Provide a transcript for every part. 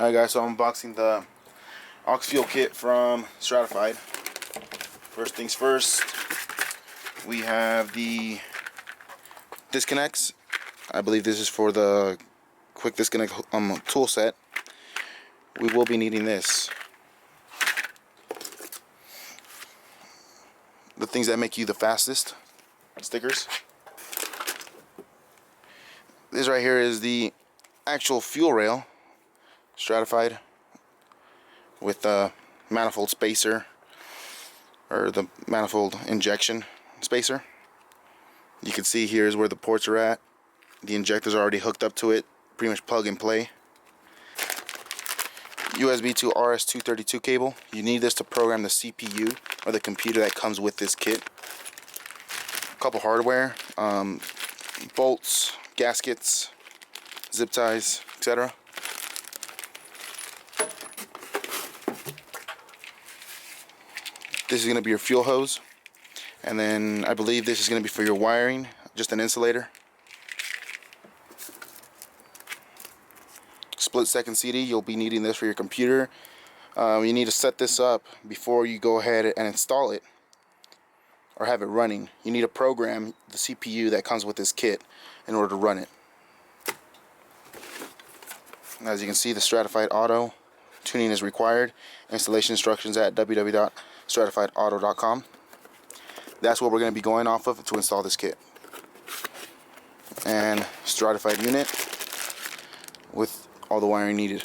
Alright guys, so I'm unboxing the aux fuel kit from Stratified. First things first, we have the disconnects. I believe this is for the quick disconnect tool set. We will be needing this. The things that make you the fastest stickers. This right here is the actual fuel rail, Stratified, with the manifold spacer, or the manifold injection spacer. You can see here is where the ports are at. The injectors are already hooked up to it, pretty much plug and play. USB to RS-232 cable. You need this to program the CPU or the computer that comes with this kit. A couple hardware, bolts, gaskets, zip ties, etc. This is going to be your fuel hose, and then I believe this is going to be for your wiring, just an insulator. Split second CD, you'll be needing this for your computer. You need to set this up before you go ahead and install it or have it running. You need to program the CPU that comes with this kit in order to run it. As you can see, the Stratified Auto tuning is required. Installation instructions at www.stratifiedauto.com. That's what we're going to be going off of to install this kit. And Stratified unit with all the wiring needed.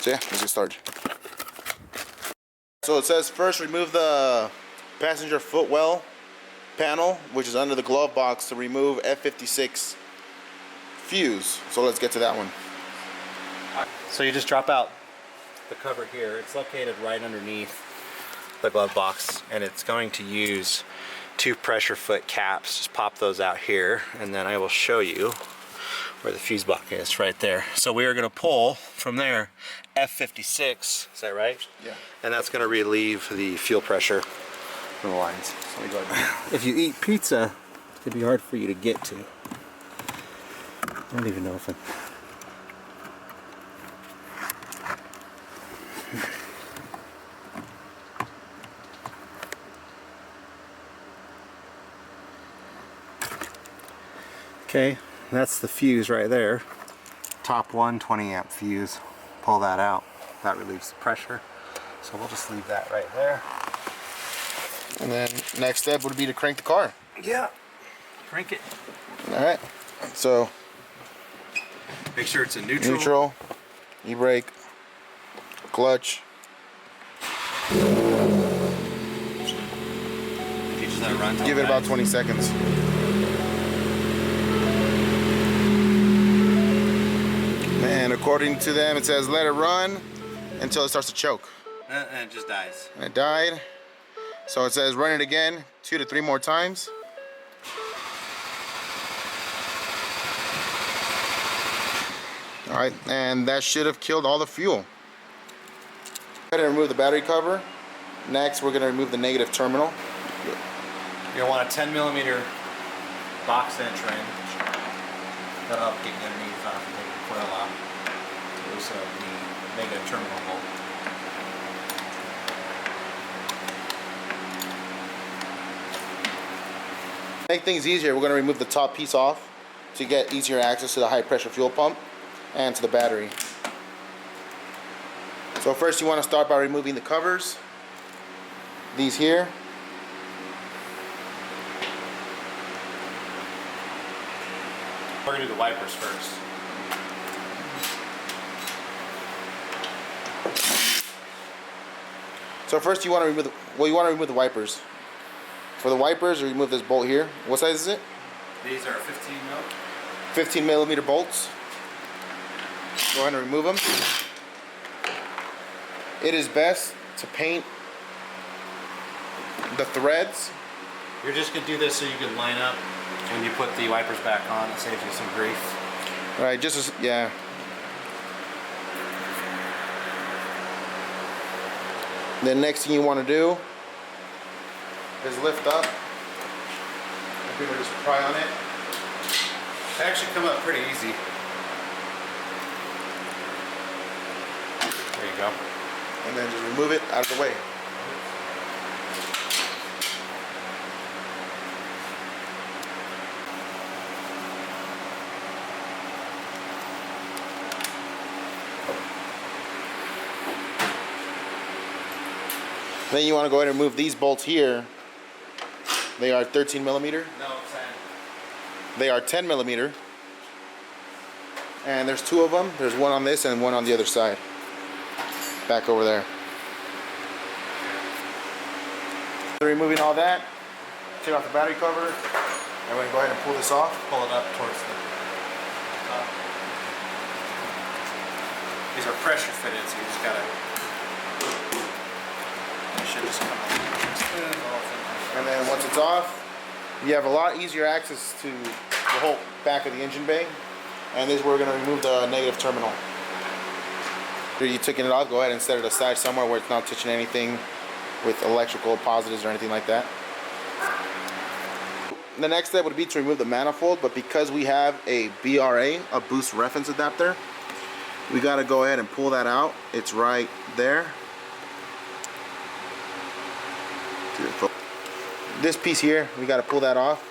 So yeah, let's get started. So it says first remove the passenger footwell panel, which is under the glove box, to remove F56 fuse. So let's get to that one. So you just drop out the cover here. It's located right underneath the glove box, and it's going to use 2 pressure foot caps. Just pop those out here, and then I will show you where the fuse box is, right there. So we are going to pull from there F56, is that right? Yeah. And that's going to relieve the fuel pressure from the lines. So let me go ahead. If you eat pizza, it'd be hard for you to get to. I don't even know if it... Okay, that's the fuse right there. Top one, 20 amp fuse. Pull that out. That relieves the pressure. So we'll just leave that right there. And then next step would be to crank the car. Yeah, crank it. Alright, so make sure it's in neutral. Neutral, e-brake, clutch. If you just let it run. Give it about 20 seconds. And according to them, it says let it run until it starts to choke. And it just dies. And it died. So it says run it again 2 to 3 more times. Alright, and that should have killed all the fuel. Go ahead and remove the battery cover. Next, we're going to remove the negative terminal. You're going to want a 10mm box entry. That'll help get you underneath the coil out. So the negative terminal bolt. To make things easier, we're going to remove the top piece off to get easier access to the high pressure fuel pump and to the battery. So first you want to start by removing the covers. These here. We're going to do the wipers first. So first you want to remove the wipers. For the wipers, remove this bolt here. What size is it? These are 15 mil. 15mm bolts. Go ahead and remove them. It is best to paint the threads. You're just going to do this so you can line up when you put the wipers back on. It saves you some grief. Right, just as, yeah. The next thing you want to do is lift up. People just pry on it. They actually come up pretty easy. There you go. And then just remove it out of the way. Then you want to go ahead and remove these bolts here. They are 13 millimeter. No, 10. They are 10 millimeter. And there's two of them. There's one on this and one on the other side. Back over there. So removing all that, take off the battery cover, and we're going to go ahead and pull this off. Pull it up towards the top. These are pressure fitted, so you just gotta. It should just come out. And then once it's off, you have a lot easier access to the whole back of the engine bay. And this is where we're going to remove the negative terminal. After you took it off, go ahead and set it aside somewhere where it's not touching anything with electrical positives or anything like that. The next step would be to remove the manifold, but because we have a BRA, a boost reference adapter, we got to go ahead and pull that out. It's right there. This piece here, we got to pull that off.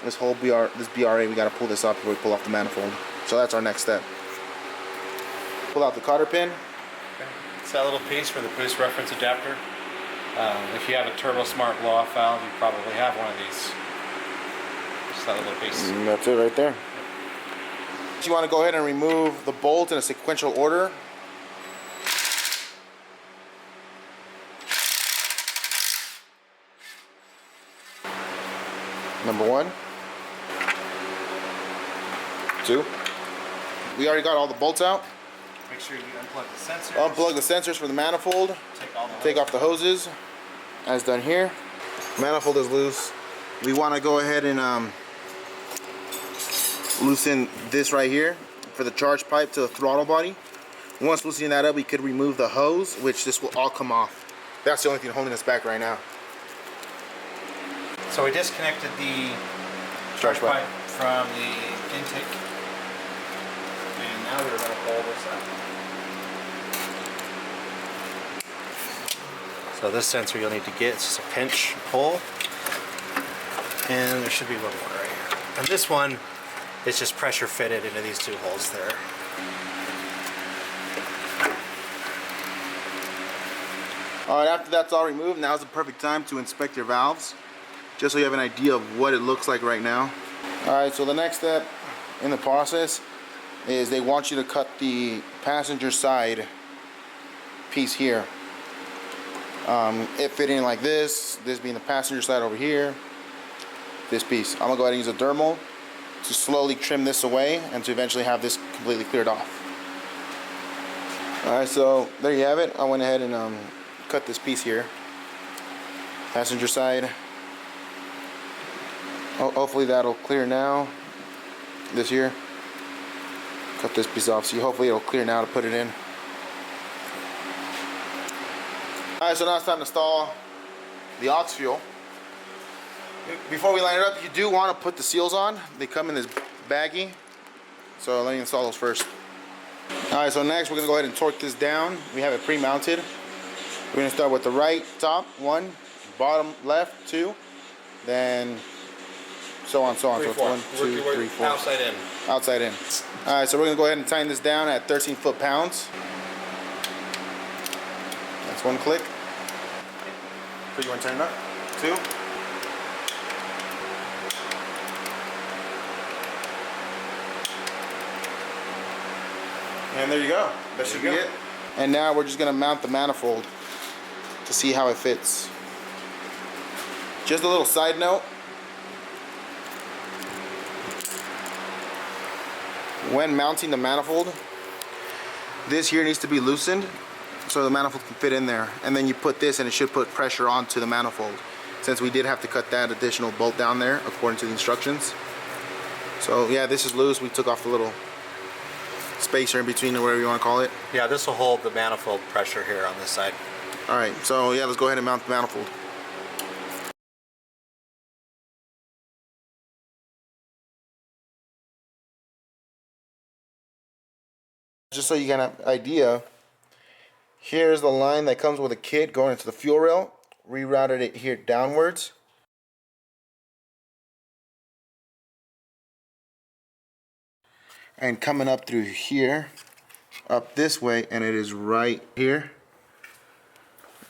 This whole BRA, we got to pull this off before we pull off the manifold. So that's our next step. Pull out the cotter pin. Okay. It's that little piece for the boost reference adapter. If you have a Turbo Smart blow-off valve, you probably have one of these. Just that little piece. And that's it right there. So you want to go ahead and remove the bolts in a sequential order. Number 1. 2. We already got all the bolts out. Make sure you unplug the sensors. Unplug the sensors for the manifold. Take off the hoses. As done here. Manifold is loose. We want to go ahead and loosen this right here for the charge pipe to the throttle body. Once loosening that up, we could remove the hose, which this will all come off. That's the only thing holding us back right now. So we disconnected the charge pipe from the intake. And now we're going to pull this out. So this sensor you'll need to get, it's just a pinch pull. And there should be one more right here. And this one is just pressure fitted into these two holes there. Alright, after that's all removed, now's the perfect time to inspect your valves. Just so you have an idea of what it looks like right now. Alright, so the next step in the process is they want you to cut the passenger side piece here. It fitting like this being the passenger side over here, this piece. I'm gonna go ahead and use a dermal to slowly trim this away and to eventually have this completely cleared off. Alright, so there you have it. I went ahead and cut this piece here. Passenger side. Hopefully that'll clear now. This here. Cut this piece off, so hopefully it'll clear now to put it in. Alright, so now it's time to install the aux fuel. Before we line it up, you do want to put the seals on. They come in this baggie. So let me install those first. Alright, so next we're going to go ahead and torque this down. We have it pre-mounted. We're going to start with the right top, 1, bottom left, 2, then so on, so on. So it's 1, 2, 3, 4. Outside in. Outside in. Alright, so we're going to go ahead and tighten this down at 13 foot-pounds. That's 1 click. So you want to turn it up? 2. And there you go. That should be it. And now we're just going to mount the manifold to see how it fits. Just a little side note. When mounting the manifold, this here needs to be loosened so the manifold can fit in there. And then you put this and it should put pressure onto the manifold. Since we did have to cut that additional bolt down there according to the instructions. So yeah, this is loose. We took off the little spacer in between or whatever you want to call it. Yeah, this will hold the manifold pressure here on this side. Alright, so yeah, let's go ahead and mount the manifold. Just so you get an idea, Here's the line that comes with a kit going into the fuel rail. Rerouted it here downwards. And coming up through here, up this way, and it is right here.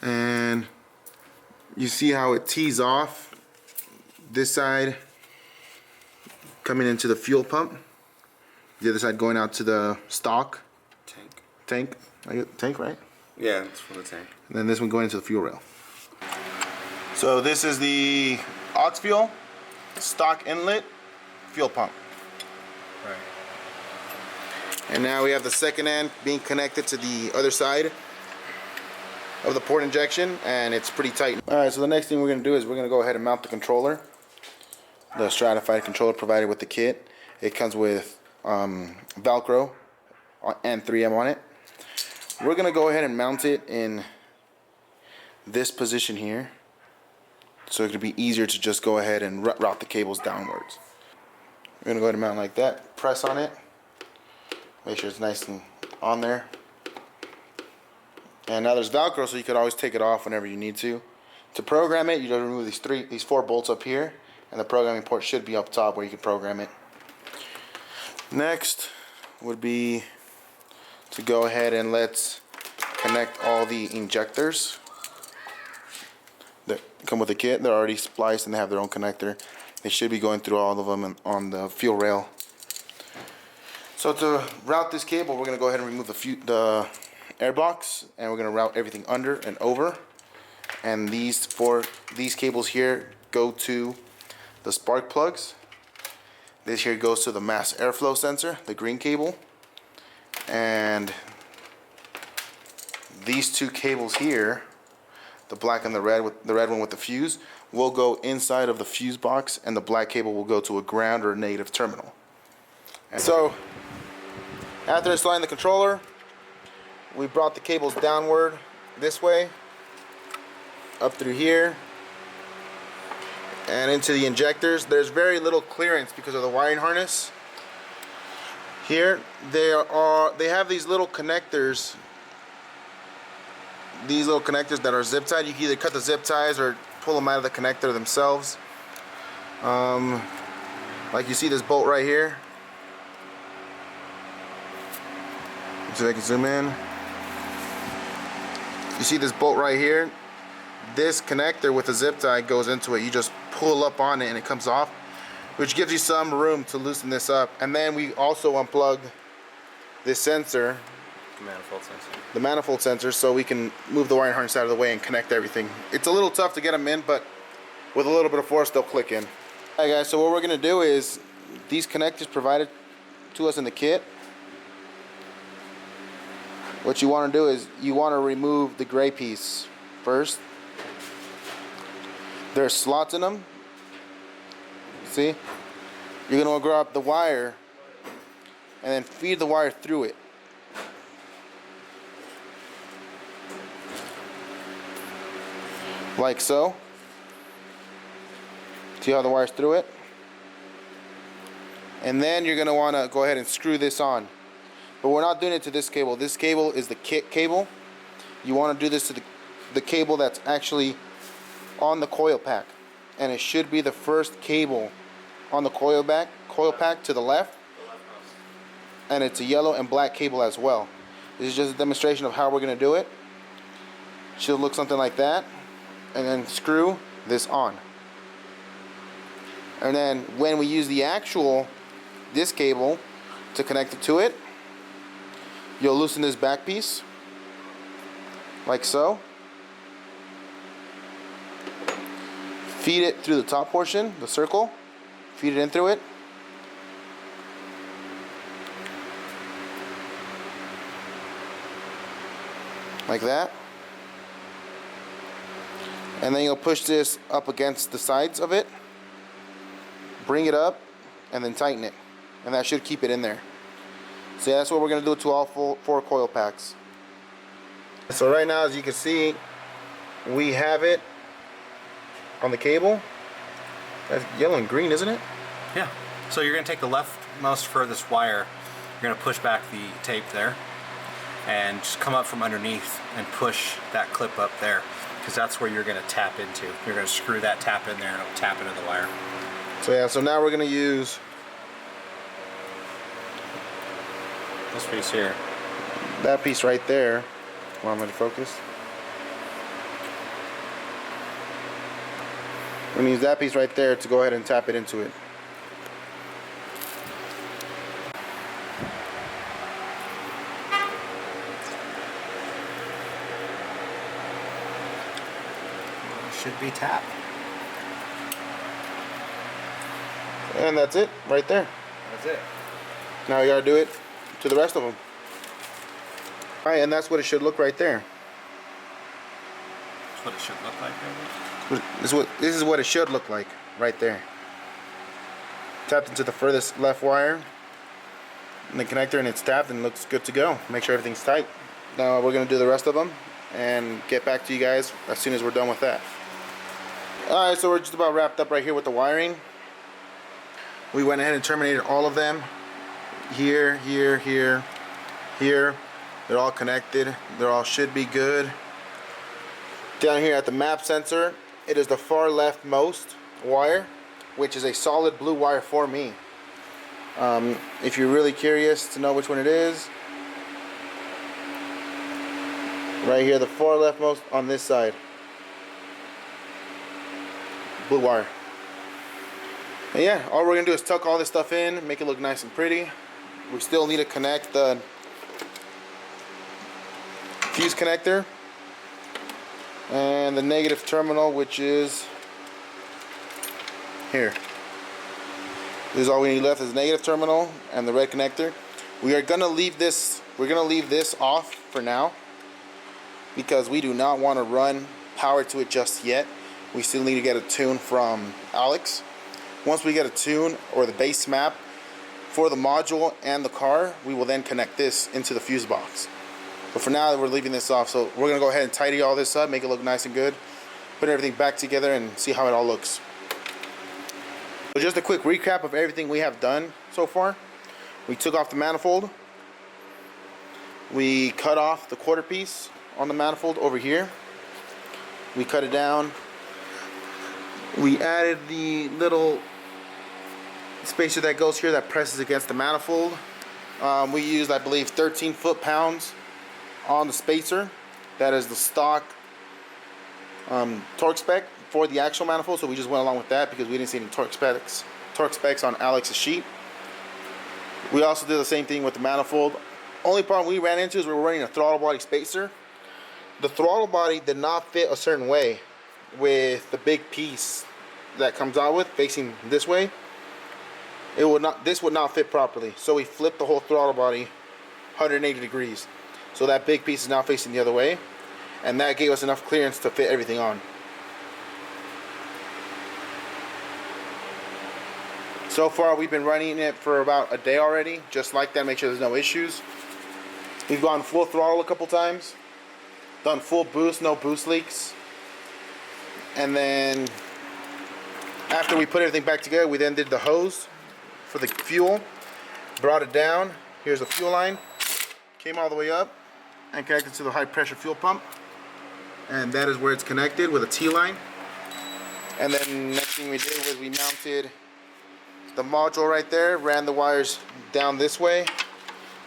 And you see how it tees off this side coming into the fuel pump, the other side going out to the stock tank, right? Yeah, it's for the tank. And then this one going into the fuel rail. So this is the aux fuel, stock inlet, fuel pump. Right. And now we have the second end being connected to the other side of the port injection, and it's pretty tight. Alright, so the next thing we're going to do is we're going to go ahead and mount the controller. The Stratified controller provided with the kit. It comes with Velcro and 3M on it. We're going to go ahead and mount it in this position here, so it could be easier to just go ahead and route the cables downwards. We're going to go ahead and mount like that, press on it, make sure it's nice and on there. And now there's Velcro, so you could always take it off whenever you need to. To program it, you just remove these four bolts up here, and the programming port should be up top where you can program it. Next would be to go ahead and let's connect all the injectors that come with the kit. They're already spliced and they have their own connector. They should be going through all of them on the fuel rail. So to route this cable, we're going to go ahead and remove the air box, and we're going to route everything under and over. And these cables here go to the spark plugs. This here goes to the mass airflow sensor, the green cable. And these two cables here, the black and the red one with the fuse, will go inside of the fuse box, and the black cable will go to a ground or a negative terminal. And so after installing the controller, we brought the cables downward this way, up through here, and into the injectors. There's very little clearance because of the wiring harness. Here, they have these little connectors. These little connectors that are zip tied. You can either cut the zip ties or pull them out of the connector themselves. Like you see this bolt right here. Let's see if I can zoom in. You see this bolt right here? This connector with the zip tie goes into it. You just pull up on it and it comes off, which gives you some room to loosen this up. And then we also unplug this sensor, the manifold sensor, so we can move the wiring harness out of the way and connect everything. It's a little tough to get them in, but with a little bit of force they'll click in. Alright guys, so what we're going to do is these connectors provided to us in the kit. What you want to do is you want to remove the gray piece first. There's slots in them. See? You're going to grab the wire and then feed the wire through it. Like so. See how the wire's through it? And then you're going to want to go ahead and screw this on. But we're not doing it to this cable. This cable is the kit cable. You want to do this to the cable that's actually on the coil pack. And it should be the first cable on the coil pack to the left. And it's a yellow and black cable as well. This is just a demonstration of how we're going to do it. Should look something like that. And then screw this on. And then when we use this cable to connect it to it, you'll loosen this back piece, like so. Feed it through the top portion, the circle. Feed it in through it. Like that. And then you'll push this up against the sides of it. Bring it up, and then tighten it. And that should keep it in there. So yeah, that's what we're going to do to all four coil packs. So right now, as you can see, we have it on the cable. That's yellow and green, isn't it? Yeah. So you're going to take the leftmost furthest wire. You're going to push back the tape there. and just come up from underneath and push that clip up there, because that's where you're going to tap into. You're going to screw that tap in there and it'll tap into the wire. So yeah, so now we're going to use this piece here. that piece right there. Want me to focus? We're going to use that piece right there to go ahead and tap it into it. Should be tapped. And that's it, right there. That's it. Now you gotta do it to the rest of them. Alright, and that's what it should look right there. That's what it should look like. This is what it should look like, right there. Tapped into the furthest left wire in the connector, and it's tapped and looks good to go. Make sure everything's tight. Now we're gonna do the rest of them and get back to you guys as soon as we're done with that. Alright, so we're just about wrapped up right here with the wiring. We went ahead and terminated all of them. Here, here, here, here. They're all connected. They all should be good. Down here at the map sensor, it is the far leftmost wire, which is a solid blue wire for me. If you're really curious to know which one it is, right here, the far leftmost on this side. Blue wire. And yeah, all we're gonna do is tuck all this stuff in, make it look nice and pretty. We still need to connect the fuse connector and the negative terminal, which is here. This is all we need left, is the negative terminal and the red connector. We are gonna leave this. We're gonna leave this off for now because we do not want to run power to it just yet. We still need to get a tune from Alex. Once we get a tune or the base map for the module and the car, we will then connect this into the fuse box. But for now, we're leaving this off. So we're gonna go ahead and tidy all this up, make it look nice and good, put everything back together and see how it all looks. So just a quick recap of everything we have done so far. We took off the manifold. We cut off the quarter piece on the manifold over here. We cut it down. We added the little spacer that goes here that presses against the manifold. We used, I believe, 13 foot-pounds on the spacer. That is the stock torque spec for the actual manifold, so we just went along with that because we didn't see any torque specs on Alex's sheet. We also did the same thing with the manifold. Only problem we ran into is we were running a throttle body spacer. The throttle body did not fit a certain way with the big piece that comes out with facing this way. This would not fit properly, so we flipped the whole throttle body 180 degrees, so that big piece is now facing the other way, and that gave us enough clearance to fit everything on. So far we've been running it for about a day already, just like that, make sure there's no issues. We've gone full throttle a couple times, done full boost, no boost leaks. And then after we put everything back together, we then did the hose for the fuel, brought it down. Here's the fuel line, came all the way up and connected to the high pressure fuel pump, and that is where it's connected with a T-line. And then next thing we did was we mounted the module right there, ran the wires down this way,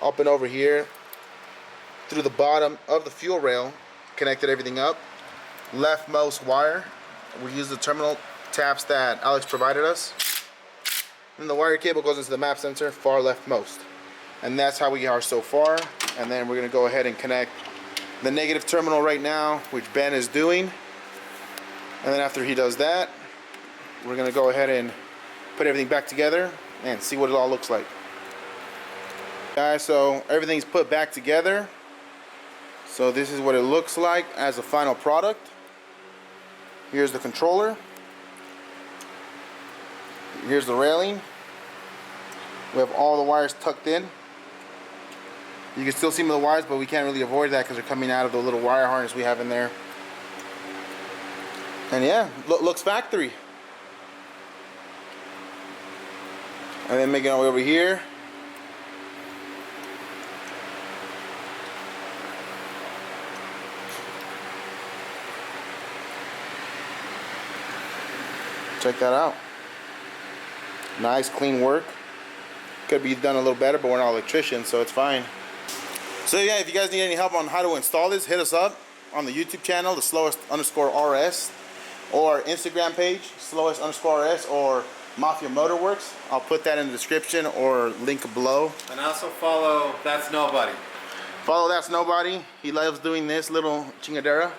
up and over here through the bottom of the fuel rail, connected everything up. Leftmost wire, we use the terminal taps that Alex provided us. And the wire cable goes into the map sensor, far leftmost. And that's how we are so far. And then we're gonna go ahead and connect the negative terminal right now, which Ben is doing. And then after he does that, we're gonna go ahead and put everything back together and see what it all looks like. Guys, so everything's put back together. So this is what it looks like as a final product. Here's the controller. Here's the railing. We have all the wires tucked in. You can still see the wires, but we can't really avoid that because they're coming out of the little wire harness we have in there. And yeah, looks factory. And then making our way over here. check that out. Nice clean work. Could be done a little better, but we're not electricians, so it's fine. So yeah, if you guys need any help on how to install this, hit us up on the YouTube channel, the slowest_RS, or Instagram page, slowest_RS, or Mafia Motorworks. I'll put that in the description or link below. And also follow That's Nobody. Follow That's Nobody. He loves doing this little chingadera.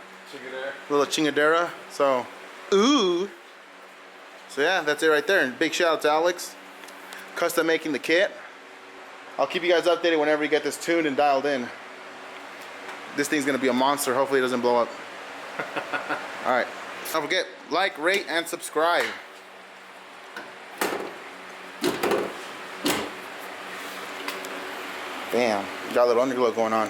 Little chingadera. So, ooh. So yeah, that's it right there. And big shout out to Alex, custom making the kit. I'll keep you guys updated whenever we get this tuned and dialed in. This thing's gonna be a monster. Hopefully it doesn't blow up. All right. Don't forget, like, rate, and subscribe. Damn, got a little underglow going on.